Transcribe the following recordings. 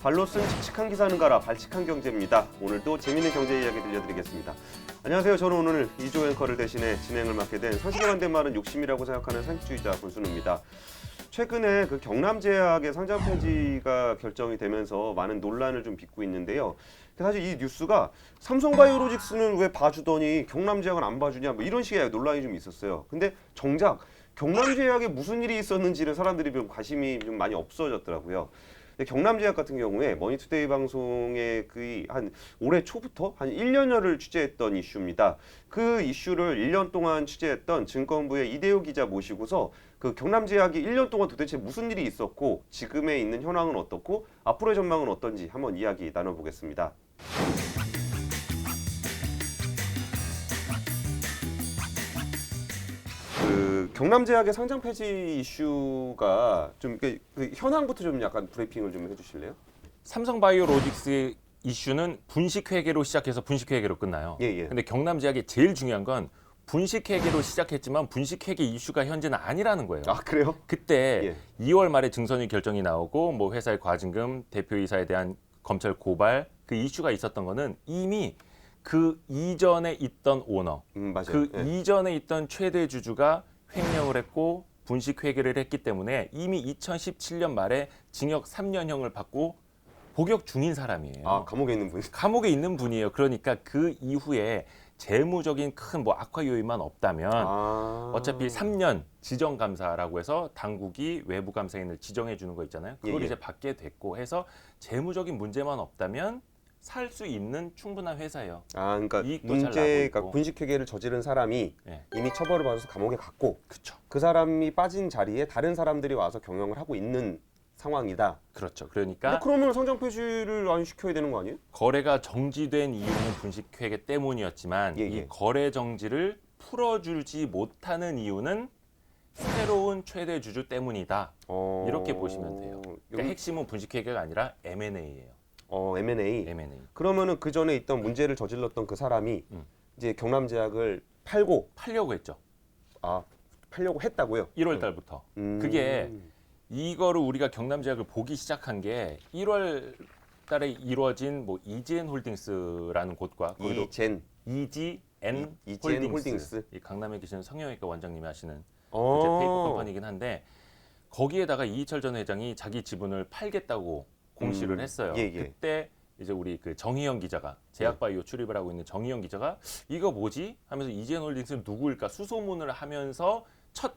발로 쓴 칙칙한 기사는 가라 발칙한 경제입니다. 오늘도 재미있는 경제 이야기 들려드리겠습니다. 안녕하세요. 저는 오늘 이조 앵커를 대신해 진행을 맡게 된 상식에 관된 말은 욕심이라고 생각하는 상식주의자 권순우입니다. 최근에 그 경남제약의 상장 폐지가 결정이 되면서 많은 논란을 좀 빚고 있는데요. 사실 이 뉴스가 삼성바이오로직스는 왜 봐주더니 경남제약은 안 봐주냐 뭐 이런 식의 논란이 좀 있었어요. 근데 정작 경남제약에 무슨 일이 있었는지는 사람들이 좀 관심이 좀 많이 없어졌더라고요. 근데 경남제약 같은 경우에 머니투데이 방송에 한 올해 초부터 한 1년여를 취재했던 이슈입니다. 그 이슈를 1년 동안 취재했던 증권부의 이대호 기자 모시고서 그 경남제약이 1년 동안 도대체 무슨 일이 있었고 지금에 있는 현황은 어떻고 앞으로의 전망은 어떤지 한번 이야기 나눠보겠습니다. 그 경남제약의 상장 폐지 이슈가 좀 그 현황부터 좀 약간 브리핑을 좀 해주실래요? 삼성바이오로직스 이슈는 분식회계로 시작해서 분식회계로 끝나요. 예. 근데 경남제약이 제일 중요한 건 분식회계로 시작했지만 분식회계 이슈가 현재는 아니라는 거예요. 아 그래요? 그때 2월 말에 증선이 결정이 나오고 뭐 회사의 과징금, 대표이사에 대한 검찰 고발 그 이슈가 있었던 거는 이미 그 이전에 있던 오너, 맞아요. 그 이전에 있던 최대 주주가 횡령을 했고 분식회계를 했기 때문에 이미 2017년 말에 징역 3년형을 받고 복역 중인 사람이에요. 아 감옥에 있는 분. 감옥에 있는 분이에요. 그러니까 그 이후에 재무적인 큰 뭐 악화 요인만 없다면 어차피 3년 지정감사라고 해서 당국이 외부 감사인을 지정해 주는 거 있잖아요. 그걸 이제 받게 됐고 해서 재무적인 문제만 없다면 살 수 있는 충분한 회사예요. 아 그러니까 그러니까 분식회계를 저지른 사람이 이미 처벌을 받아서 감옥에 갔고 그렇죠. 그 사람이 빠진 자리에 다른 사람들이 와서 경영을 하고 있는 상황이다. 그렇죠. 그러니까 그러면 상장 폐지를 안 시켜야 되는 거 아니에요? 거래가 정지된 이유는 분식회계 때문이었지만 이 거래 정지를 풀어주지 못하는 이유는 새로운 최대 주주 때문이다. 이렇게 보시면 돼요. 그러니까 핵심은 분식회계가 아니라 M&A예요. M&A. M&A. 그러면은 그 전에 있던 문제를 저질렀던 그 사람이 이제 경남제약을 팔려고 했죠. 팔려고 했다고요? 1월 달부터. 그게 이거를 우리가 경남제약을 보기 시작한 게 1월 달에 이루어진 뭐 이지엔 홀딩스라는 곳과 거기도 이지엔 홀딩스. 이 강남에 계시는 성형외과 원장님이 하시는 이제 페이퍼 컴퍼니이긴 한데 거기에다가 이희철 전 회장이 자기 지분을 팔겠다고 공시를 했어요. 그때 이제 우리 그 정희영 기자가 제약바이오 출입을 하고 있는 정희영 기자가 이거 뭐지? 하면서 이지엔 홀딩스는 누구일까 수소문을 하면서 첫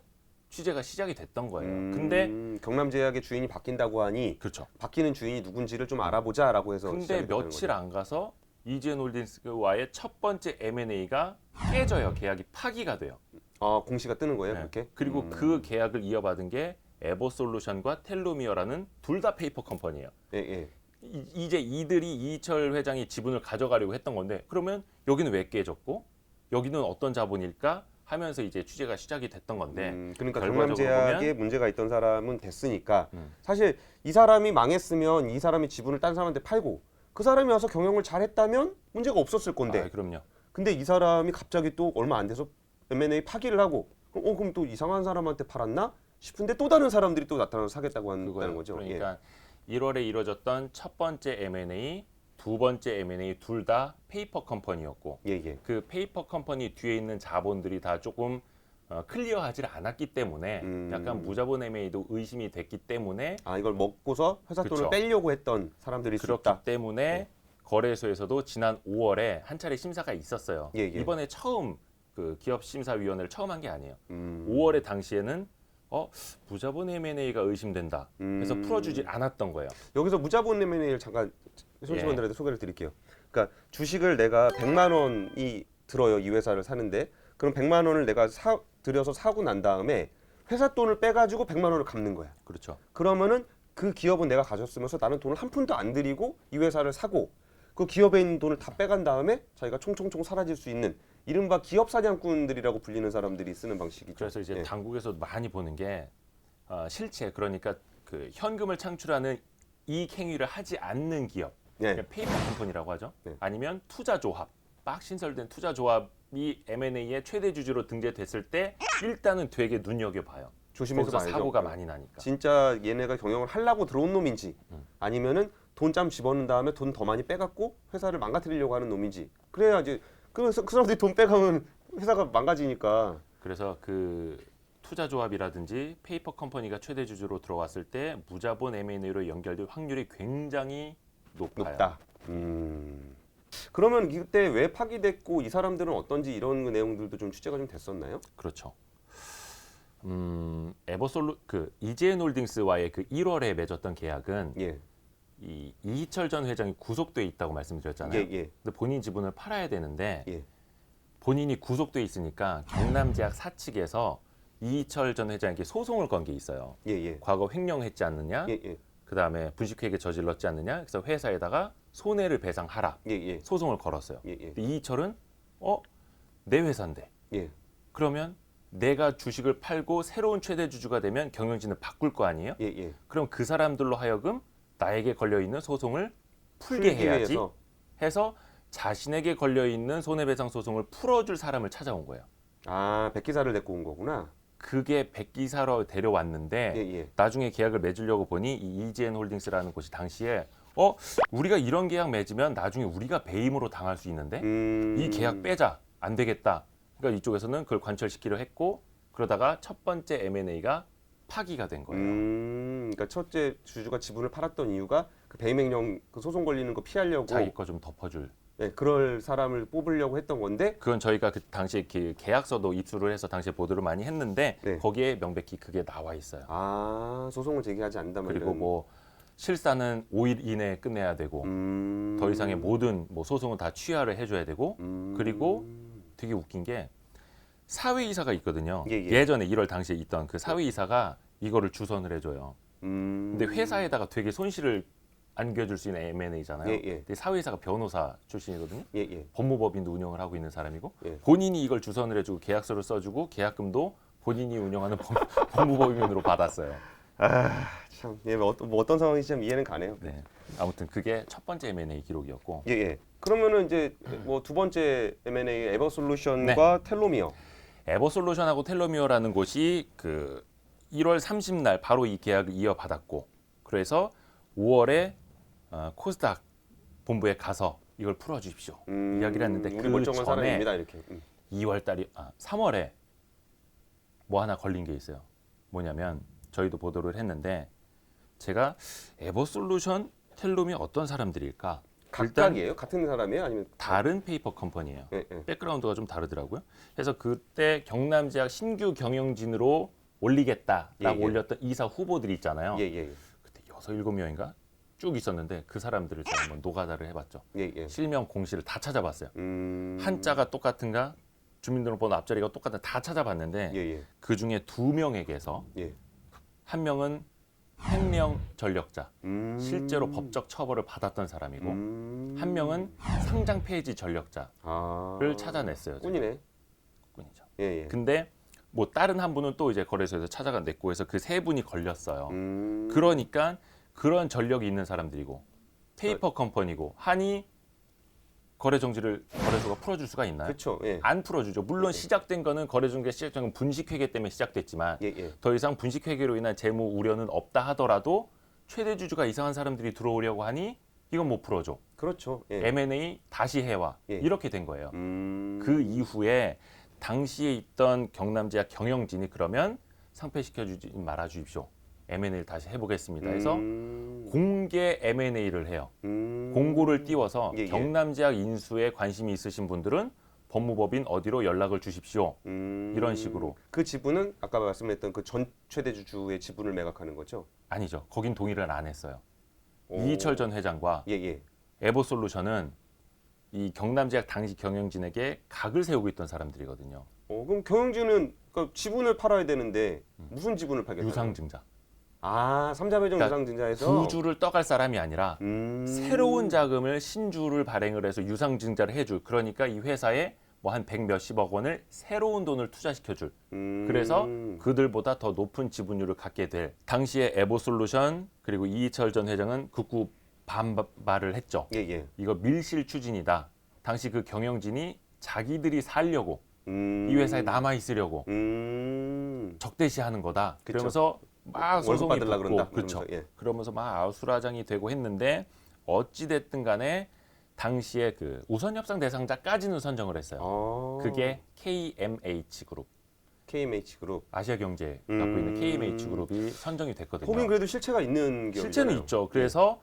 취재가 시작이 됐던 거예요. 근데 경남제약의 주인이 바뀐다고 하니 그렇죠. 바뀌는 주인이 누군지를 좀 알아보자라고 해서 근데 며칠 안 가서 이지엔 홀딩스와의 첫 번째 M&A가 깨져요. 계약이 파기가 돼요. 공시가 뜨는 거예요, 네. 그렇게? 그리고 그 계약을 이어받은 게 에버솔루션과 텔로미어라는 둘 다 페이퍼 컴퍼니예요. 이제 이들이 이희철 회장이 지분을 가져가려고 했던 건데 그러면 여기는 왜 깨졌고 여기는 어떤 자본일까 하면서 이제 취재가 시작이 됐던 건데 그러니까 경남제약에 문제가 있던 사람은 됐으니까 사실 이 사람이 망했으면 이 사람이 지분을 딴 사람한테 팔고 그 사람이 와서 경영을 잘했다면 문제가 없었을 건데 그럼요. 근데 이 사람이 갑자기 또 얼마 안 돼서 M&A 파기를 하고 그럼 또 이상한 사람한테 팔았나 싶은데 또 다른 사람들이 또 나타나서 사겠다고 한다는 거죠. 그러니까 1월에 이루어졌던 첫 번째 M&A, 두 번째 M&A 둘 다 페이퍼 컴퍼니였고 그 페이퍼 컴퍼니 뒤에 있는 자본들이 다 조금 클리어하지 않았기 때문에 약간 무자본 M&A도 의심이 됐기 때문에 이걸 먹고서 회사 돈을 빼려고 했던 사람들이 그렇기 때문에 거래소에서도 지난 5월에 한 차례 심사가 있었어요. 이번에 처음 그 기업심사위원회를 처음 한 게 아니에요. 5월에 당시에는 무자본 M&A가 의심된다. 그래서 풀어주지 않았던 거예요. 여기서 무자본 M&A를 잠깐 손직원들한테 소개를 드릴게요. 그러니까 주식을 내가 100만 원이 들어요. 이 회사를 사는데 그럼 100만 원을 내가 들여서 사고 난 다음에 회사 돈을 빼가지고 100만 원을 갚는 거야. 그렇죠. 그러면은 그 기업은 내가 가졌으면서 나는 돈을 한 푼도 안 들이고 이 회사를 사고 그 기업에 있는 돈을 다 빼간 다음에 자기가 총총총 사라질 수 있는 이른바 기업 사냥꾼들이라고 불리는 사람들이 쓰는 방식이죠. 그래서 이제 당국에서 많이 보는 게 실체 그러니까 그 현금을 창출하는 이익 행위를 하지 않는 기업, 그러니까 페이퍼 컴퍼니라고 하죠. 아니면 투자 조합, 막 신설된 투자 조합이 M&A의 최대 주주로 등재됐을 때 일단은 되게 눈여겨 봐요. 조심해서 거기서 봐야죠. 사고가 많이 나니까. 진짜 얘네가 경영을 하려고 들어온 놈인지 아니면은 돈 짬 집어넣은 다음에 돈 더 많이 빼갖고 회사를 망가뜨리려고 하는 놈이지. 그래야지. 그래서 그 사람들이 돈 빼가면 회사가 망가지니까. 그래서 그 투자 조합이라든지 페이퍼 컴퍼니가 최대 주주로 들어왔을 때 무자본 M&A로 연결될 확률이 굉장히 높아요. 높다. 그러면 이때 왜 파기됐고 이 사람들은 어떤지 이런 내용들도 좀 취재가 좀 됐었나요? 그렇죠. 그 이지엔홀딩스와의 그 1월에 맺었던 계약은 예. 이 이희철 전 회장이 구속돼 있다고 말씀드렸잖아요. 예, 예. 근데 본인 지분을 팔아야 되는데 예. 본인이 구속돼 있으니까 경남제약 사측에서 이희철 전 회장에게 소송을 건 게 있어요. 예, 예. 과거 횡령했지 않느냐? 예, 예. 그다음에 분식회계 저질렀지 않느냐? 그래서 회사에다가 손해를 배상하라. 예, 예. 소송을 걸었어요. 예, 예. 근데 이희철은 내 회사인데. 예. 그러면 내가 주식을 팔고 새로운 최대 주주가 되면 경영진을 바꿀 거 아니에요? 예, 예. 그럼 그 사람들로 하여금 나에게 걸려 있는 소송을 풀게 해야지 위해서. 해서 자신에게 걸려 있는 손해배상 소송을 풀어줄 사람을 찾아온 거예요. 아, 백기사를 데리고 온 거구나. 그게 백기사로 데려왔는데 예, 예. 나중에 계약을 맺으려고 보니 이 이지엔홀딩스라는 곳이 당시에 우리가 이런 계약 맺으면 나중에 우리가 배임으로 당할 수 있는데 이 계약 빼자. 안 되겠다. 그러니까 이쪽에서는 그걸 관철시키려 했고 그러다가 첫 번째 M&A가 파기가 된 거예요. 그러니까 첫째 주주가 지분을 팔았던 이유가 그 배임행령 그 소송 걸리는 거 피하려고 자기 거 좀 덮어줄. 네, 그럴 사람을 뽑으려고 했던 건데 그건 저희가 그 당시에 그 계약서도 입수를 해서 당시에 보도를 많이 했는데 네. 거기에 명백히 그게 나와 있어요. 아, 소송을 제기하지 않는다면 그리고 뭐 실사는 5일 이내에 끝내야 되고 더 이상의 모든 뭐 소송은 다 취하를 해줘야 되고 그리고 되게 웃긴 게 사회이사가 있거든요. 예, 예. 예전에 1월 당시에 있던 그 사회이사가 이거를 주선을 해줘요. 근데 회사에다가 되게 손실을 안겨줄 수 있는 M&A잖아요. 예, 예. 근데 사회이사가 변호사 출신이거든요. 예, 예. 법무법인도 운영을 하고 있는 사람이고 예. 본인이 이걸 주선을 해주고 계약서를 써주고 계약금도 본인이 운영하는 법무법인으로 받았어요. 아, 참, 예, 뭐 어떤 상황인지 참 이해는 가네요. 네. 아무튼 그게 첫 번째 M&A 기록이었고 예, 예. 그러면은 이제 뭐 두 번째 M&A 에버솔루션과 텔로미어. 에버솔루션하고 텔로미어라는 곳이 그 1월 30날 바로 이 계약을 이어받았고 그래서 5월에 코스닥 본부에 가서 이걸 풀어주십시오 이야기를 했는데 우리 그 멀쩡한 전에 사람입니다 이렇게. 3월에 뭐 하나 걸린 게 있어요. 뭐냐면 저희도 보도를 했는데 제가 에버솔루션, 텔로미어 어떤 사람들일까? 각각이에요? 같은 사람이에요? 아니면 다른 페이퍼 컴퍼니예요. 예, 예. 백그라운드가 좀 다르더라고요. 그래서 그때 경남제약 신규 경영진으로 올리겠다라고 예, 예. 올렸던 이사 후보들이 있잖아요. 예, 예. 그때 6, 7명인가 쭉 있었는데 그 사람들을 제가 한번 노가다를 해봤죠. 예, 예. 실명 공시를 다 찾아봤어요. 한자가 똑같은가 주민등록번호 앞자리가 똑같은가 다 찾아봤는데 예, 예. 그 중에 2명에게서 예. 한 명은 횡령 전력자, 실제로 법적 처벌을 받았던 사람이고 한 명은 상장 폐지 전력자를 찾아냈어요. 꾼이네. 꾼이죠. 예, 예. 근데 뭐 다른 한 분은 또 이제 거래소에서 찾아가 냈고 해서 그 세 분이 걸렸어요. 그러니까 그런 전력이 있는 사람들이고 페이퍼 컴퍼니고 하니 거래 정지를 거래소가 풀어줄 수가 있나요? 그렇죠. 예. 안 풀어주죠. 물론 예. 시작된 거는 거래 중개 시작된 건 분식회계 때문에 시작됐지만 예, 예. 더 이상 분식회계로 인한 재무 우려는 없다 하더라도 최대 주주가 이상한 사람들이 들어오려고 하니 이건 못 풀어줘. 그렇죠. 예. M&A 다시 해와. 예. 이렇게 된 거예요. 그 이후에 당시에 있던 경남제약 경영진이 그러면 상폐시켜주지 말아주십시오. M&A를 다시 해보겠습니다. 해서 공개 M&A를 해요. 공고를 띄워서 예, 예. 경남제약 인수에 관심이 있으신 분들은 법무법인 어디로 연락을 주십시오. 이런 식으로. 그 지분은 아까 말씀했던 그 전 최대 주주의 지분을 매각하는 거죠? 아니죠. 거긴 동의를 안 했어요. 오. 이희철 전 회장과 예, 예. 에버솔루션은 이 경남제약 당시 경영진에게 각을 세우고 있던 사람들이거든요. 그럼 경영진은 그러니까 지분을 팔아야 되는데 무슨 지분을 팔겠다는 유상증자. 아, 삼자배정 그러니까 유상증자에서 주주를 떠갈 사람이 아니라 새로운 자금을 신주를 발행을 해서 유상증자를 해줄. 그러니까 이 회사에 뭐 한 100 몇십억 원을 새로운 돈을 투자시켜줄. 그래서 그들보다 더 높은 지분율을 갖게 될. 당시에 에버솔루션 그리고 이희철 전 회장은 극구 반발을 했죠. 예, 예. 이거 밀실 추진이다. 당시 그 경영진이 자기들이 살려고 이 회사에 남아 있으려고 적대시하는 거다. 그쵸. 그러면서 막 월급 소송이 받으려고 붙고 그런다. 그렇죠. 그러면서, 예. 그러면서 막 아수라장이 되고 했는데 어찌 됐든 간에 당시에 그 우선 협상 대상자까지는 선정을 했어요. 그게 KMH 그룹. KMH 그룹. 아시아 경제 갖고 있는 KMH 그룹이 선정이 됐거든요. 거긴 그래도 실체가 있는 기업이잖아요. 실체는 있죠. 그래서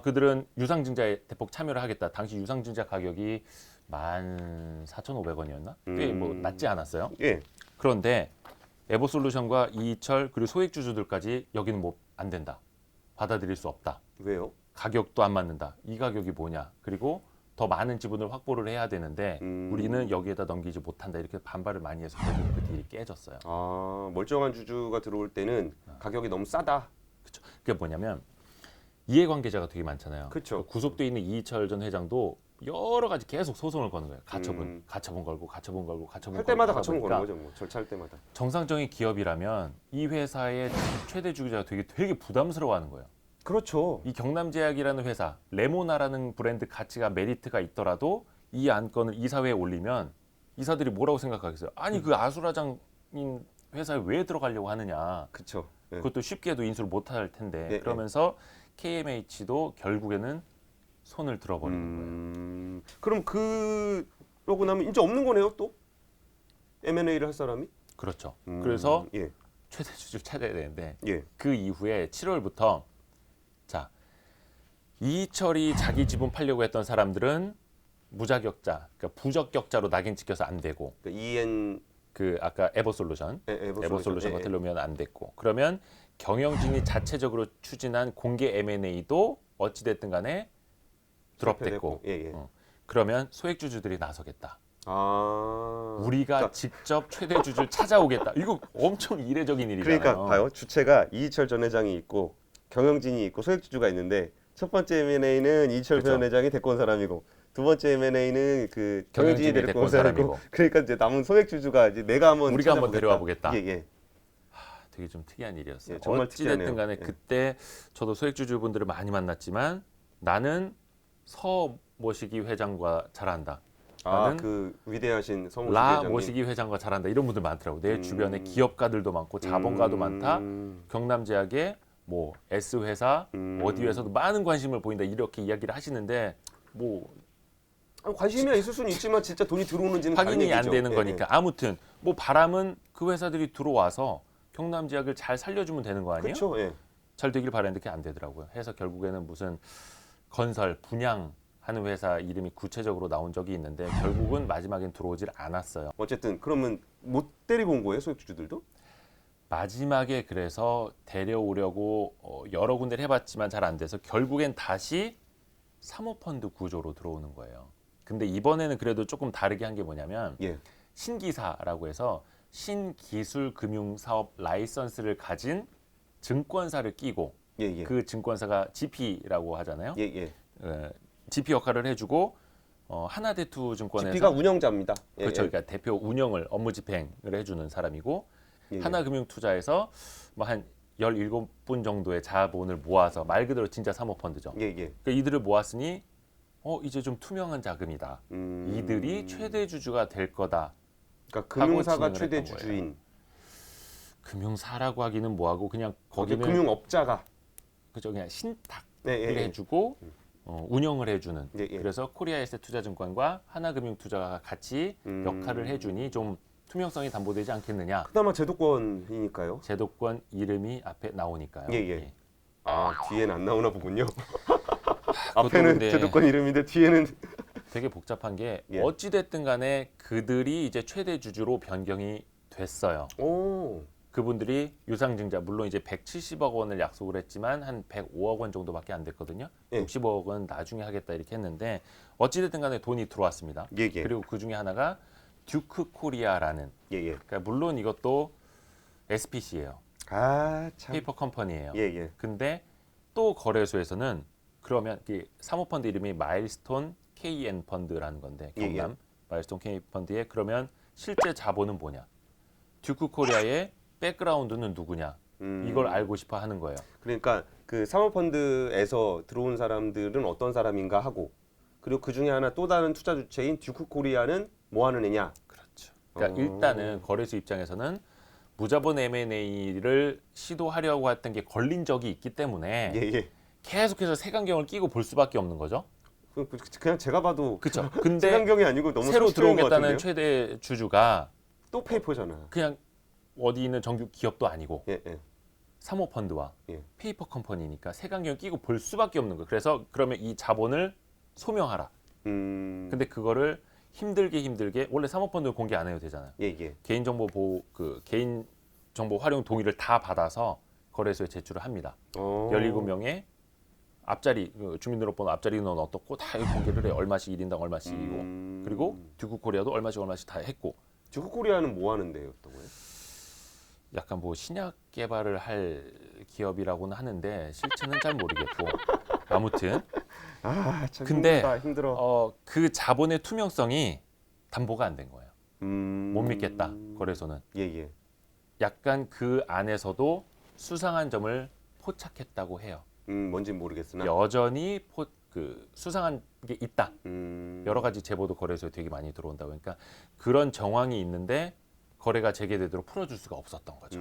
그들은 유상증자에 대폭 참여를 하겠다. 당시 유상증자 가격이 14,500원이었나? 꽤 뭐 낮지 않았어요. 예. 그런데 에버솔루션과 이철 그리고 소액주주들까지 여기는 뭐 안 된다. 받아들일 수 없다. 왜요? 가격도 안 맞는다. 이 가격이 뭐냐? 그리고 더 많은 지분을 확보를 해야 되는데 우리는 여기에다 넘기지 못한다. 이렇게 반발을 많이 해서 결국 그 딜이 깨졌어요. 멀쩡한 주주가 들어올 때는 가격이 너무 싸다. 그렇죠. 그게 뭐냐면 이해관계자가 되게 많잖아요. 그쵸. 구속돼 있는 이철 전 회장도 여러 가지 계속 소송을 거는 거예요. 가처분 걸고 가처분 걸고 가처분 할 걸고 때마다 하다 가처분 보니까 거는 거죠. 뭐 절차할 때마다. 정상적인 기업이라면 이 회사의 최대 주주가 되게 부담스러워하는 거예요. 그렇죠. 이 경남제약이라는 회사, 레모나라는 브랜드 가치가 메리트가 있더라도 이 안건을 이사회에 올리면 이사들이 뭐라고 생각하겠어요? 아니 그 아수라장인 회사에 왜 들어가려고 하느냐? 그렇죠. 네. 그것도 쉽게도 인수를 못할 텐데 네, 그러면서 KMH도 결국에는 손을 들어버리는 거예요. 그럼 그러고 나면 이제 없는 거네요, 또? M&A를 할 사람이? 그렇죠. 그래서 예. 최대 주주를 찾아야 되는데 예. 그 이후에 7월부터 자 이철이 자기 지분 팔려고 했던 사람들은 무자격자, 그러니까 부적격자로 낙인 찍혀서 안 되고 그러니까 EN 그 아까 에버솔루션 에버솔루션 같은 경우면 안 됐고 그러면 경영진이 자체적으로 추진한 공개 M&A도 어찌 됐든 간에 드롭됐고 예. 그러면 소액주주들이 나서겠다. 우리가 그러니까, 직접 최대 주주를 찾아오겠다. 이거 엄청 이례적인 일이잖아요. 그러니까 봐요. 주체가 이철 전 회장이 있고 경영진이 있고 소액주주가 있는데 첫 번째 M&A는 이철 그렇죠. 전 회장이 데리고 온 사람이고 두 번째 M&A는 그 경영진이 데리고 온 사람이고 그러니까 이제 남은 소액주주가 이제 내가 한번 우리가 한번 찾아보겠다. 데려와 보겠다. 예. 되게 좀 특이한 일이었어요. 예, 정말 어찌됐든 특이하네요. 간에 예. 그때 저도 소액주주분들을 많이 만났지만 나는 서모시기 회장과 잘한다. 나는 그 위대하신 성우 라 회장님. 모시기 회장과 잘한다. 이런 분들 많더라고. 내 주변에 기업가들도 많고 자본가도 많다. 경남제약에 뭐 S회사 어디 회사도 많은 관심을 보인다. 이렇게 이야기를 하시는데 뭐 관심이야 있을 수는 있지만 진짜 돈이 들어오는지는 다른 확인이 안 얘기죠. 되는 예, 거니까 아무튼 뭐 바람은 그 회사들이 들어와서 경남제약을 잘 살려주면 되는 거 아니에요? 그렇죠. 예. 잘 되길 바랬는데 그게 안 되더라고요. 해서 결국에는 무슨 건설, 분양하는 회사 이름이 구체적으로 나온 적이 있는데 결국은 마지막엔 들어오질 않았어요. 어쨌든 그러면 못 데리고 온 거예요 소액주주들도? 마지막에 그래서 데려오려고 여러 군데를 해봤지만 잘 안 돼서 결국엔 다시 사모펀드 구조로 들어오는 거예요. 근데 이번에는 그래도 조금 다르게 한 게 뭐냐면 예. 신기사라고 해서 신기술금융사업 라이선스를 가진 증권사를 끼고 예. 그 증권사가 GP라고 하잖아요. 예. GP 역할을 해주고 하나대투증권에서 GP가 운영자입니다. 예, 그렇죠. 예. 그러니까 대표 운영을 업무 집행을 해주는 사람이고 예. 하나금융투자에서 뭐 한 17분 정도의 자본을 모아서 말 그대로 진짜 사모펀드죠. 예. 그러니까 이들을 모았으니 이제 좀 투명한 자금이다. 이들이 최대 주주가 될 거다. 그러니까 금융사가 진행을 최대 했던 거예요. 주주인. 금융사라고 하기는 뭐하고 그냥 거기는 금융업자가 그죠 그냥 신탁을 예. 해주고 운영을 해주는. 예. 그래서 코리아에셋투자증권과 하나금융투자가 같이 역할을 해주니 좀 투명성이 담보되지 않겠느냐. 그나마 제도권이니까요. 제도권 이름이 앞에 나오니까요. 예. 뒤에는 안 나오나 보군요. 그것도 앞에는 근데 제도권 이름인데 뒤에는 되게 복잡한 게 예. 어찌됐든 간에 그들이 이제 최대 주주로 변경이 됐어요. 오. 그분들이 유상증자 물론 이제 170억 원을 약속을 했지만 한 105억 원 정도밖에 안 됐거든요. 예. 60억 원 나중에 하겠다 이렇게 했는데 어찌됐든 간에 돈이 들어왔습니다. 예. 그리고 그 중에 하나가 듀크 코리아라는 예. 그러니까 물론 이것도 SPC예요. 참. 페이퍼 컴퍼니예요. 예. 근데 또 거래소에서는 그러면 사모펀드 이름이 마일스톤 KN 펀드라는 건데 경남 마일스톤 KN 펀드에 그러면 실제 자본은 뭐냐? 듀크 코리아의 백그라운드는 누구냐? 이걸 알고 싶어 하는 거예요. 그러니까 그 사모펀드에서 들어온 사람들은 어떤 사람인가 하고 그리고 그 중에 하나 또 다른 투자 주체인 듀크 코리아는 뭐 하는 애냐? 그렇죠. 그러니까 일단은 거래소 입장에서는 무자본 M&A를 시도하려고 했던 게 걸린 적이 있기 때문에 예. 계속해서 색안경을 끼고 볼 수밖에 없는 거죠. 그냥 제가 봐도 그렇죠. 근데 색안경이 아니고 너무 새로 상식적인 것 들어오겠다는 같은데요? 최대 주주가 또 페이퍼잖아. 그냥 어디 있는 정규 기업도 아니고 예, 예. 사모펀드와 예. 페이퍼 컴퍼니니까 색안경 끼고 볼 수밖에 없는 거예요. 그래서 그러면 이 자본을 소명하라. 근데 그거를 힘들게 원래 사모펀드 공개 안 해도 되잖아요. 예, 예. 개인정보 보호 개인정보 활용 동의를 다 받아서 거래소에 제출을 합니다. 17명의 앞자리 주민등록번호 앞자리 넣은 어떻고 다 공개를 해. 얼마씩 1인당 얼마씩이고 그리고 듀크코리아도 얼마씩 다 했고. 듀크코리아는 뭐 하는 데였던 거예요? 약간 뭐 신약 개발을 할 기업이라고는 하는데 실체는 잘 모르겠고 아무튼 참 근데 힘들어. 그 자본의 투명성이 담보가 안 된 거예요. 못 못 믿겠다 거래소는. 예, 예. 약간 그 안에서도 수상한 점을 포착했다고 해요. 뭔진 모르겠으나 여전히 수상한 게 있다. 여러 음. 가지 제보도 거래소에 되게 많이 들어온다고. 그러니까 그런 정황이 있는데 거래가 재개되도록 풀어줄 수가 없었던 거죠.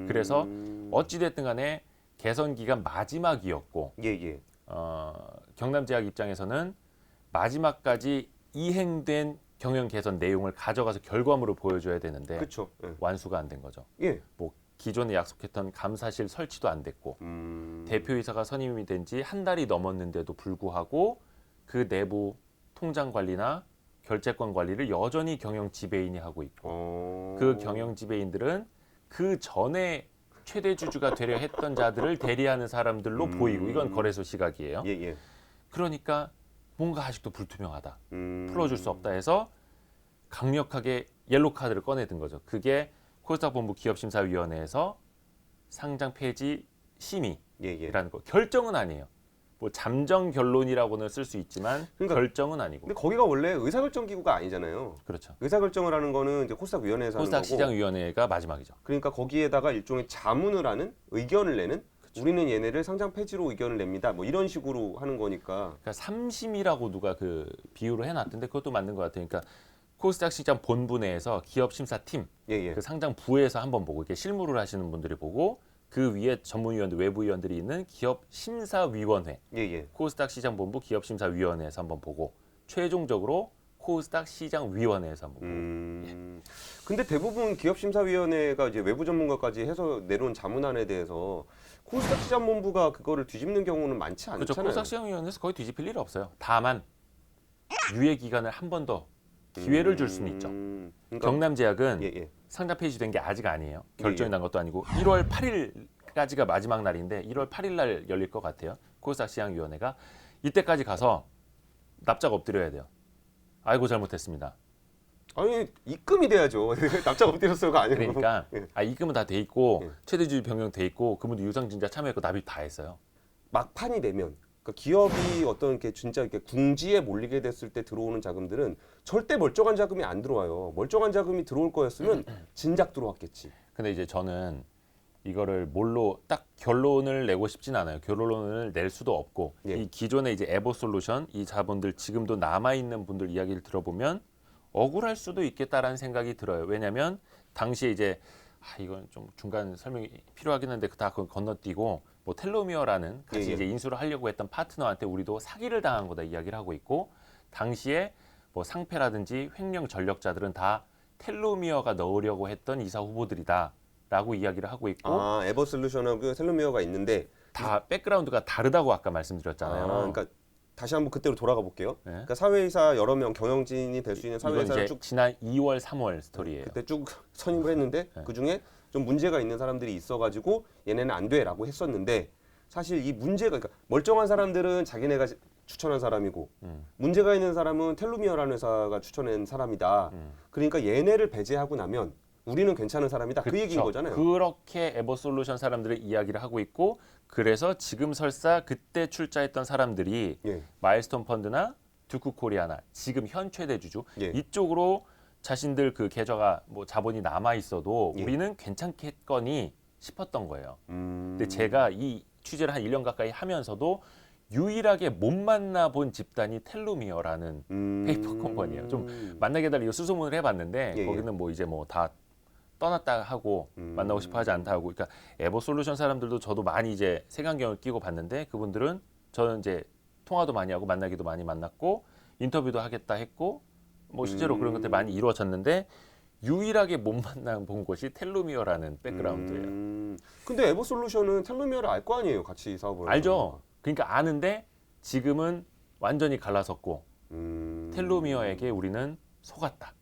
그래서 어찌됐든 간에 개선 기간 마지막이었고 예, 예. 경남제약 입장에서는 마지막까지 이행된 경영 개선 내용을 가져가서 결과물을 보여줘야 되는데 그렇죠. 예. 완수가 안 된 거죠. 예. 뭐 기존에 약속했던 감사실 설치도 안 됐고 대표이사가 선임이 된 지 한 달이 넘었는데도 불구하고 그 내부 통장 관리나 결제권 관리를 여전히 경영 지배인이 하고 있고 그 경영 지배인들은 그 전에 최대 주주가 되려 했던 자들을 대리하는 사람들로 보이고 이건 거래소 시각이에요. 예, 예. 그러니까 뭔가 아직도 불투명하다. 풀어줄 수 없다 해서 강력하게 옐로 카드를 꺼내든 거죠. 그게 코스닥 본부 기업심사위원회에서 상장 폐지 심의라는 예, 예. 거. 결정은 아니에요. 뭐 잠정 결론이라고는 쓸 수 있지만 그러니까 결정은 아니고. 근데 거기가 원래 의사결정 기구가 아니잖아요. 그렇죠. 의사결정을 하는 거는 이제 코스닥 위원회에서 하는 코스닥 거고. 시장위원회가 마지막이죠. 그러니까 거기에다가 일종의 자문을 하는 의견을 내는 우리는 얘네를 상장 폐지로 의견을 냅니다. 뭐 이런 식으로 하는 거니까. 그러니까 삼심이라고 누가 그 비유를 해놨던데 그것도 맞는 것 같아요. 그러니까 코스닥 시장 본부 내에서 기업 심사팀, 예, 예. 그 상장 부에서 한번 보고 이렇게 실무를 하시는 분들이 보고 그 위에 전문위원들, 외부위원들이 있는 기업 심사위원회, 예, 예. 코스닥 시장 본부 기업 심사위원회에서 한번 보고 최종적으로 코스닥 시장위원회에서 한번 보고. 근데 대부분 기업심사위원회가 이제 외부 전문가까지 해서 내려온 자문안에 대해서 코스닥 시장본부가 그거를 뒤집는 경우는 많지 않잖아요. 그렇죠. 코스닥 시장위원회에서 거의 뒤집힐 일 없어요. 다만 유예 기간을 한 번 더 기회를 줄 수는 있죠. 그러니까, 경남제약은 예, 예. 상장 폐지된 게 아직 아니에요. 결정이 예. 난 것도 아니고 1월 8일까지가 마지막 날인데 1월 8일 날 열릴 것 같아요. 코스닥 시장위원회가 이때까지 가서 납작 엎드려야 돼요. 아이고 잘못했습니다. 아니 입금이 돼야죠. 납작 엎드렸어요가 아니고. 그러니까 예. 입금은 다 돼 있고 예. 최대주주 변경 돼 있고 그분도 유상증자 참여했고 납입 다 했어요. 막판이 되면 그러니까 기업이 어떤 이렇게 진짜 이렇게 궁지에 몰리게 됐을 때 들어오는 자금들은 절대 멀쩡한 자금이 안 들어와요. 멀쩡한 자금이 들어올 거였으면 진작 들어왔겠지. 근데 이제 저는 이거를 뭘로 딱 결론을 내고 싶진 않아요. 결론을 낼 수도 없고 예. 이 기존의 이제 에버솔루션 이 자본들 지금도 남아 있는 분들 이야기를 들어보면 억울할 수도 있겠다라는 생각이 들어요. 왜냐하면 당시에 이제 이건 좀 중간 설명이 필요하긴 한데 다 건너뛰고 뭐 텔로미어라는 같이 예, 예. 이제 인수를 하려고 했던 파트너한테 우리도 사기를 당한 거다 이야기를 하고 있고 당시에 뭐 상패라든지 횡령 전력자들은 다 텔로미어가 넣으려고 했던 이사 후보들이다라고 이야기를 하고 있고 에버솔루션하고 텔로미어가 있는데 다 백그라운드가 다르다고 아까 말씀드렸잖아요. 그러니까 다시 한번 그때로 돌아가 볼게요. 네. 그러니까 사회이사 여러 명 경영진이 될 수 있는 이건 사회이사를 이제 쭉 지난 2월, 3월 스토리예요. 그때 쭉 선임을 했는데 네. 그 중에 좀 문제가 있는 사람들이 있어가지고 얘네는 안 돼라고 했었는데 사실 이 문제가 그러니까 멀쩡한 사람들은 자기네가 추천한 사람이고 문제가 있는 사람은 텔루미어라는 회사가 추천한 사람이다. 그러니까 얘네를 배제하고 나면 우리는 괜찮은 사람이다. 그 얘기인 그쵸. 거잖아요. 그렇게 에버솔루션 사람들의 이야기를 하고 있고 그래서 지금 설사 그때 출자했던 사람들이 예. 마일스톤 펀드나 듀크코리아나 지금 현 최대 주주 예. 이쪽으로 자신들 그 계좌가 뭐 자본이 남아 있어도 예. 우리는 괜찮겠거니 싶었던 거예요. 음. 근데 제가 이 취재를 한 1년 가까이 하면서도 유일하게 못 만나본 집단이 텔루미어라는 페이퍼 컴퍼니예요. 좀 만나게 해달라 이거 수소문을 해봤는데 예, 예. 거기는 뭐 이제 뭐 다 떠났다 하고 만나고 싶어 하지 않다 하고 그러니까 에버솔루션 사람들도 저도 많이 이제 색안경을 끼고 봤는데 그분들은 저는 이제 통화도 많이 하고 만나기도 많이 만났고 인터뷰도 하겠다 했고 뭐 실제로 그런 것들이 많이 이루어졌는데 유일하게 못 만나본 곳이 텔로미어라는 백그라운드예요. 근데 에버솔루션은 텔로미어를 알 거 아니에요, 같이 사업을. 알죠. 그러니까 아는데 지금은 완전히 갈라섰고 텔로미어에게 우리는 속았다.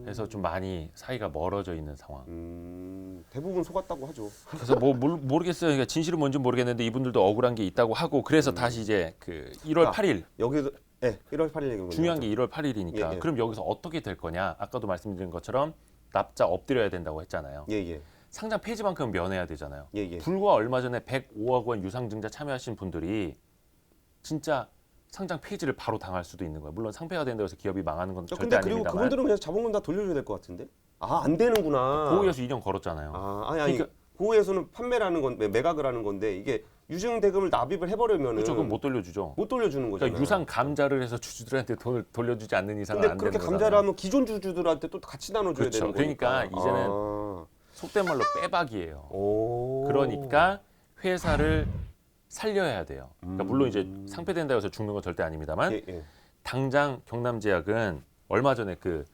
그래서 좀 많이 사이가 멀어져 있는 상황. 대부분 속았다고 하죠. 그래서 뭐 모르겠어요. 그러니까 진실은 뭔지 모르겠는데 이분들도 억울한 게 있다고 하고 그래서 다시 이제 그 1월 8일 여기서 1월 8일 얘기군요. 중요한 게 1월 8일이니까 예. 그럼 여기서 어떻게 될 거냐? 아까도 말씀드린 것처럼 납자 엎드려야 된다고 했잖아요. 예. 상장 폐지만큼 면해야 되잖아요. 예. 불과 얼마 전에 105억 원 유상증자 참여하신 분들이 진짜 상장 폐지를 바로 당할 수도 있는 거예요. 물론 상폐가 된다고 해서 기업이 망하는 건 절대 근데 그리고 아닙니다만. 그분들은 그냥 자본금 다 돌려줘야 될 것 같은데? 안 되는구나. 고의에서 이전 걸었잖아요. 아니 그러니까, 고의에서는 판매라는 건데 매각을 하는 건데 이게 유증 대금을 납입을 해버리면은 그렇죠. 그건 못 돌려주죠. 못 돌려주는 거잖아요. 그러니까 유상 감자를 해서 주주들한테 돈을 돌려주지 않는 이상은 근데 안 되는 그렇게 거잖아요. 감자를 하면 기존 주주들한테 또 같이 나눠줘야 그렇죠. 되는 거니까. 그러니까 이제는 속된 말로 빼박이에요. 오. 그러니까 회사를 살려야 돼요. 그러니까 물론 이제 상폐된다고 해서 죽는 건 절대 아닙니다만 예. 당장 경남제약은 얼마 전에 그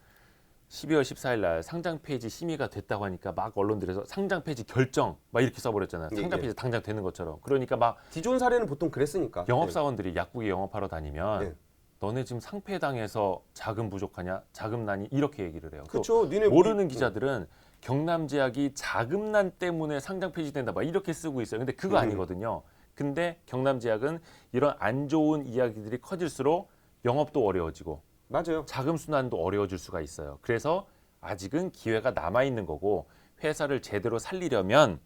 12월 14일 날 상장 폐지 심의가 됐다고 하니까 막 언론들에서 상장 폐지 결정 막 이렇게 써버렸잖아요. 상장 폐지 당장 되는 것처럼. 그러니까 막 기존 사례는 보통 그랬으니까. 영업사원들이 약국에 영업하러 다니면 예. 너네 지금 상폐당해서 자금 부족하냐? 자금난이 이렇게 얘기를 해요. 그렇죠. 니네 모르는 기자들은 경남제약이 자금난 때문에 상장 폐지된다 막 이렇게 쓰고 있어요. 근데 그거 아니거든요. 근데 경남제약은 이런 안 좋은 이야기들이 커질수록 영업도 어려워지고 맞아요. 자금 순환도 어려워질 수가 있어요. 그래서 아직은 기회가 남아 있는 거고 회사를 제대로 살리려면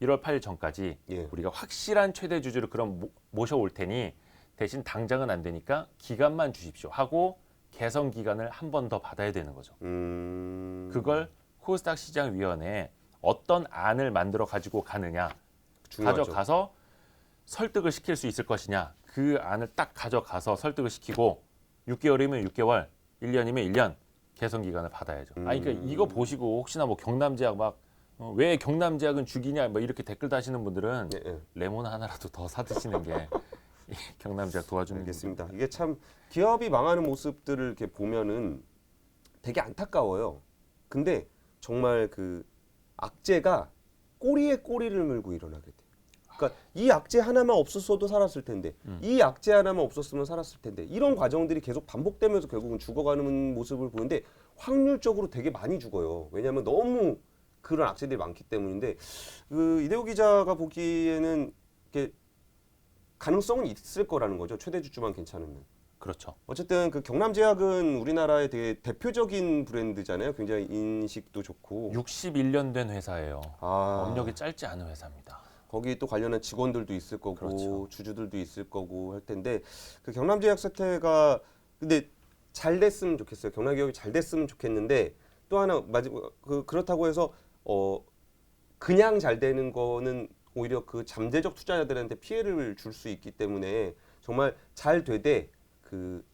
1월 8일 전까지 예. 우리가 확실한 최대 주주를 그럼 모셔올 테니 대신 당장은 안 되니까 기간만 주십시오 하고 개선 기간을 한 번 더 받아야 되는 거죠. 그걸 코스닥 시장위원회에 어떤 안을 만들어 가지고 가느냐, 중요하죠. 가져가서 설득을 시킬 수 있을 것이냐, 그 안을 딱 가져가서 설득을 시키고 6개월이면 6개월, 1년이면 1년 개선 기간을 받아야죠. 그러니까 이거 보시고 혹시나 뭐 경남제약 막 왜 경남제약은 죽이냐 뭐 이렇게 댓글 다시는 분들은 예. 레몬 하나라도 더 사드시는 게 경남제약 도와주는 알겠습니다. 이게 참 기업이 망하는 모습들을 이렇게 보면은 되게 안타까워요. 근데 정말 그 악재가 꼬리에 꼬리를 물고 일어나게 돼. 그러니까 이 악재 하나만 없었어도 살았을 텐데, 이 악재 하나만 없었으면 살았을 텐데 이런 과정들이 계속 반복되면서 결국은 죽어가는 모습을 보는데 확률적으로 되게 많이 죽어요. 왜냐하면 너무 그런 악재들이 많기 때문인데 그 이대호 기자가 보기에는 이렇게 가능성은 있을 거라는 거죠. 최대 주주만 괜찮으면. 그렇죠. 어쨌든 그 경남제약은 우리나라의 되게 대표적인 브랜드잖아요. 굉장히 인식도 좋고. 61년 된 회사예요. 아, 업력이 짧지 않은 회사입니다. 거기 또 관련한 직원들도 있을 거고 그렇죠. 주주들도 있을 거고 할 텐데 그 경남제약 사태가 근데 잘 됐으면 좋겠어요. 경남기업이 잘 됐으면 좋겠는데 또 하나 그렇다고 해서 그냥 잘 되는 거는 오히려 그 잠재적 투자자들한테 피해를 줄 수 있기 때문에 정말 잘 되되 그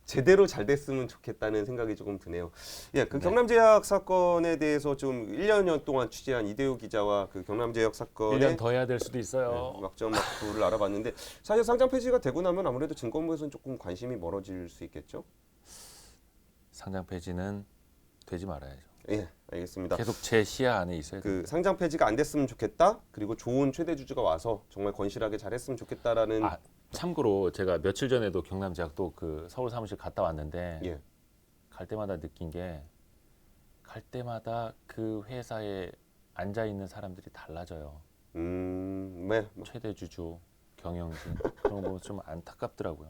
제대로 잘 됐으면 좋겠다는 생각이 조금 드네요. 예, 그 경남제약 사건에 대해서 좀 1년 동안 취재한 이대호 기자와 그 경남제약 사건의 1년 더 해야 될 수도 있어요. 막전 막후를 알아봤는데 사실 상장 폐지가 되고 나면 아무래도 증권부에서는 조금 관심이 멀어질 수 있겠죠? 상장 폐지는 되지 말아야죠. 예, 알겠습니다. 계속 제 시야 안에 있어야 그 돼요. 상장 폐지가 안 됐으면 좋겠다. 그리고 좋은 최대 주주가 와서 정말 건실하게 잘했으면 좋겠다라는. 참고로 제가 며칠 전에도 경남제약도 그 서울 사무실 갔다 왔는데 예. 갈 때마다 느낀 게 갈 때마다 그 회사에 앉아 있는 사람들이 달라져요. 네. 최대 주주, 경영진 그런 거 좀 안타깝더라고요.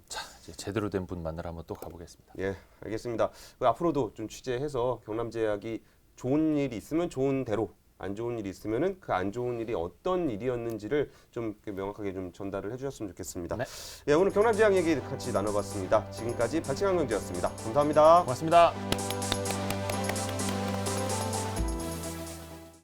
자, 이제 제대로 된 분 만나러 한번 또 가보겠습니다. 예, 알겠습니다. 그 앞으로도 좀 취재해서 경남제약이 좋은 일이 있으면 좋은 대로, 안 좋은 일이 있으면은 그 안 좋은 일이 어떤 일이었는지를 좀 명확하게 좀 전달을 해주셨으면 좋겠습니다. 네. 예, 오늘 경남제약 얘기 같이 나눠봤습니다. 지금까지 발칙한 경제였습니다. 감사합니다. 고맙습니다.